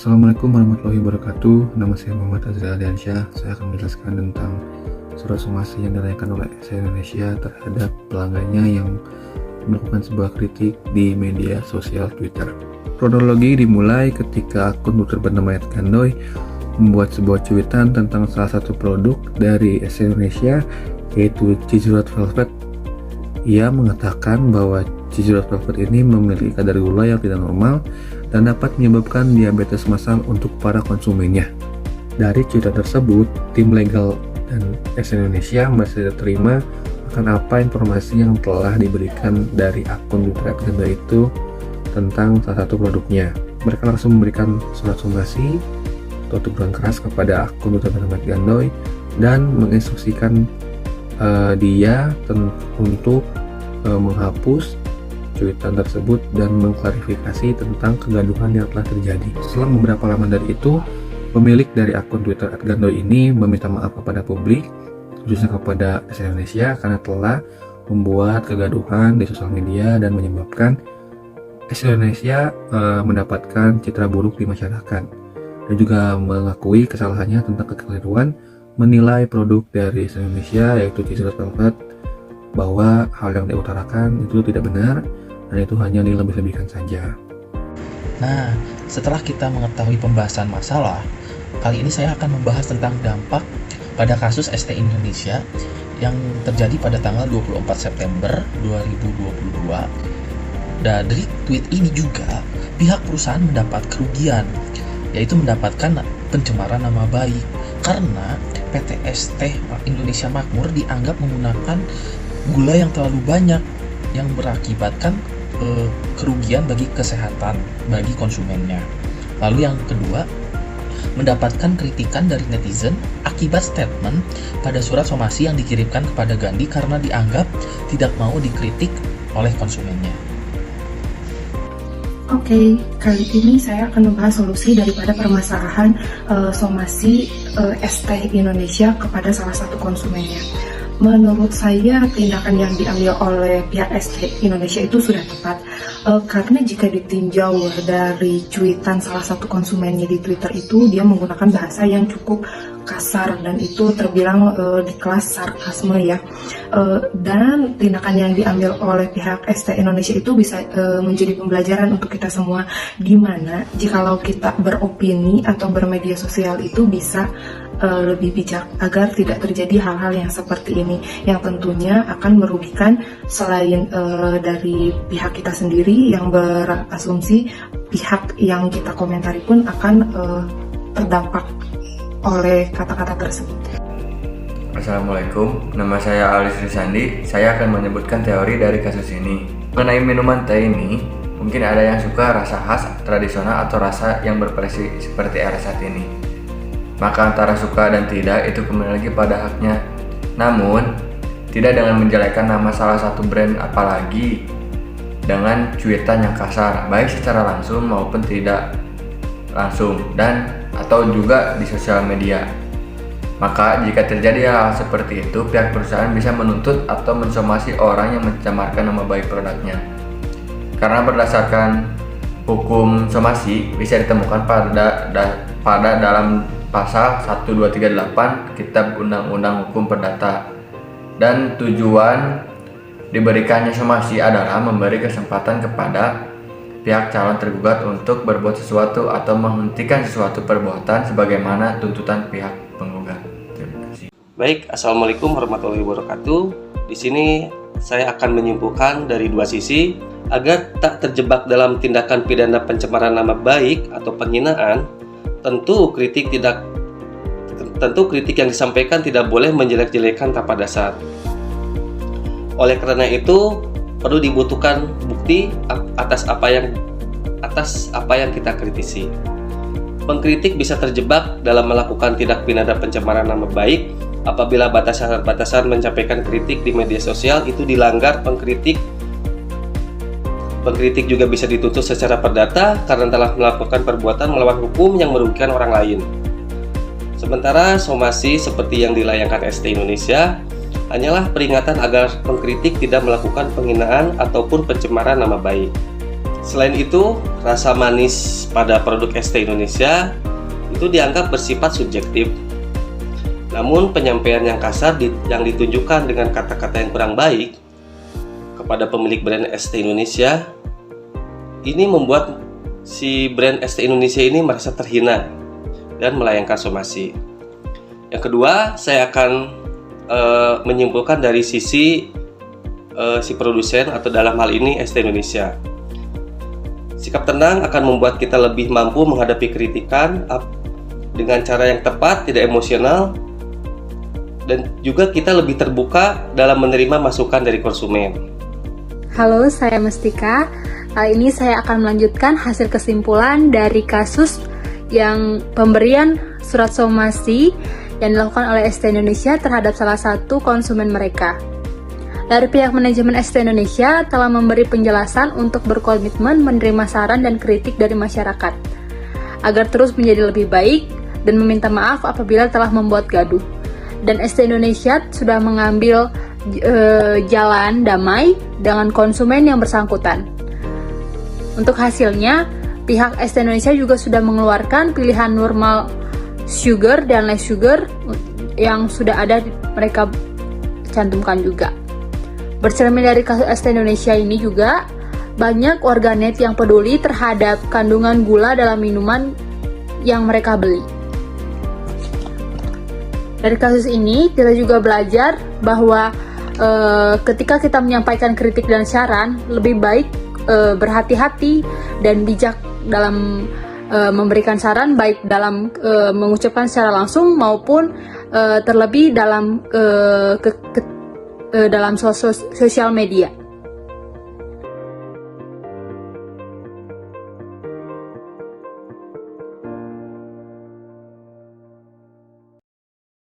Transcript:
Assalamualaikum warahmatullahi wabarakatuh. Nama saya Muhammad Azra Ardiansyah. Saya akan menjelaskan tentang surat somasi yang dilayangkan oleh SE Indonesia terhadap pelanggannya yang melakukan sebuah kritik di media sosial Twitter. Kronologi dimulai ketika akun Twitter bernama @gandoy membuat sebuah cuitan tentang salah satu produk dari SE Indonesia, yaitu Cheesy Red Velvet. Ia mengatakan bahwa Cheesy Red Velvet ini memiliki kadar gula yang tidak normal dan dapat menyebabkan diabetes massal untuk para konsumennya. Dari cuitan tersebut, tim legal dan SE Indonesia masih tidak terima akan apa informasi yang telah diberikan dari akun Twitter @gandoy itu tentang salah satu produknya. Mereka langsung memberikan surat somasi atau teguran keras kepada akun Twitter @gandoy dan menginstruksikan dia untuk menghapus cuitan tersebut dan mengklarifikasi tentang kegaduhan yang telah terjadi. Setelah beberapa lama dari itu, pemilik dari akun Twitter @gandoy ini meminta maaf kepada publik, khususnya kepada SE Indonesia, karena telah membuat kegaduhan di sosial media dan menyebabkan SE Indonesia mendapatkan citra buruk di masyarakat, dan juga mengakui kesalahannya tentang kekeliruan menilai produk dari SE Indonesia, yaitu Cheesy Red Velvet, bahwa hal yang diutarakan itu tidak benar dan itu hanya dilebih-lebihkan saja. Nah, setelah kita mengetahui pembahasan masalah, kali ini saya akan membahas tentang dampak pada kasus ST Indonesia yang terjadi pada tanggal 24 September 2022. Dan dari tweet ini juga, pihak perusahaan mendapat kerugian, yaitu mendapatkan pencemaran nama baik karena PT ST Indonesia Makmur dianggap menggunakan gula yang terlalu banyak yang berakibatkan kerugian bagi kesehatan bagi konsumennya. Lalu yang kedua, mendapatkan kritikan dari netizen akibat statement pada surat somasi yang dikirimkan kepada Gandhi karena dianggap tidak mau dikritik oleh konsumennya. Oke, kali ini saya akan membahas solusi daripada permasalahan somasi ST Indonesia kepada salah satu konsumennya. Menurut saya, tindakan yang diambil oleh pihak ST Indonesia itu sudah tepat, karena jika ditinjau dari cuitan salah satu konsumennya di Twitter itu, dia menggunakan bahasa yang cukup kasar dan itu terbilang di kelas sarkasme ya. Dan tindakan yang diambil oleh pihak ST Indonesia itu bisa menjadi pembelajaran untuk kita semua, dimana jikalau kita beropini atau bermedia sosial itu bisa lebih bijak agar tidak terjadi hal-hal yang seperti ini, yang tentunya akan merugikan selain dari pihak kita sendiri yang berasumsi, pihak yang kita komentari pun akan terdampak oleh kata-kata tersebut. Assalamualaikum, nama saya Alis Risandi. Saya akan menyebutkan teori dari kasus ini. Mengenai minuman teh ini, mungkin ada yang suka rasa khas tradisional atau rasa yang berversi seperti era saat ini. Maka antara suka dan tidak itu kembali lagi pada haknya. Namun, tidak dengan menjelekkan nama salah satu brand, apalagi dengan cuitan yang kasar, baik secara langsung maupun tidak langsung, dan atau juga di sosial media. Maka jika terjadi hal seperti itu, pihak perusahaan bisa menuntut atau mensomasi orang yang mencemarkan nama baik produknya. Karena berdasarkan hukum somasi bisa ditemukan pada dalam Pasal 1238 Kitab Undang-Undang Hukum Perdata, dan tujuan diberikannya somasi adalah memberi kesempatan kepada pihak calon tergugat untuk berbuat sesuatu atau menghentikan sesuatu perbuatan sebagaimana tuntutan pihak penggugat. Terima kasih. Baik, Assalamualaikum warahmatullahi wabarakatuh. Di sini saya akan menyimpulkan dari dua sisi agar tak terjebak dalam tindakan pidana pencemaran nama baik atau penghinaan. Tentu kritik yang disampaikan tidak boleh menjelek-jelekan tanpa dasar. Oleh karena itu, perlu dibutuhkan bukti atas apa yang kita kritisi. Pengkritik bisa terjebak dalam melakukan tindak pidana pencemaran nama baik apabila batasan-batasan menyampaikan kritik di media sosial itu dilanggar. Pengkritik juga bisa dituntut secara perdata karena telah melakukan perbuatan melawan hukum yang merugikan orang lain. Sementara somasi seperti yang dilayangkan ST Indonesia hanyalah peringatan agar pengkritik tidak melakukan penghinaan ataupun pencemaran nama baik. Selain itu, rasa manis pada produk ST Indonesia itu dianggap bersifat subjektif. Namun penyampaian yang kasar yang ditunjukkan dengan kata-kata yang kurang baik kepada pemilik brand ST Indonesia ini membuat si brand ST Indonesia ini merasa terhina dan melayangkan somasi. Yang kedua, saya akan menyimpulkan dari sisi si produsen atau dalam hal ini ST Indonesia. Sikap tenang akan membuat kita lebih mampu menghadapi kritikan dengan cara yang tepat, tidak emosional, dan juga kita lebih terbuka dalam menerima masukan dari konsumen. Halo, saya Mestika. Kali ini saya akan melanjutkan hasil kesimpulan dari kasus yang pemberian surat somasi yang dilakukan oleh ST Indonesia terhadap salah satu konsumen mereka. Dari pihak manajemen ST Indonesia telah memberi penjelasan untuk berkomitmen menerima saran dan kritik dari masyarakat agar terus menjadi lebih baik dan meminta maaf apabila telah membuat gaduh. Dan ST Indonesia sudah mengambil jalan damai dengan konsumen yang bersangkutan. Untuk hasilnya, pihak ST Indonesia juga sudah mengeluarkan pilihan normal sugar dan less sugar yang sudah ada mereka cantumkan juga. Bercermin dari kasus ST Indonesia ini juga banyak warganet yang peduli terhadap kandungan gula dalam minuman yang mereka beli. Dari kasus ini kita juga belajar bahwa ketika kita menyampaikan kritik dan saran, lebih baik berhati-hati dan bijak dalam memberikan saran, baik dalam mengucapkan secara langsung maupun terlebih dalam dalam sosial media.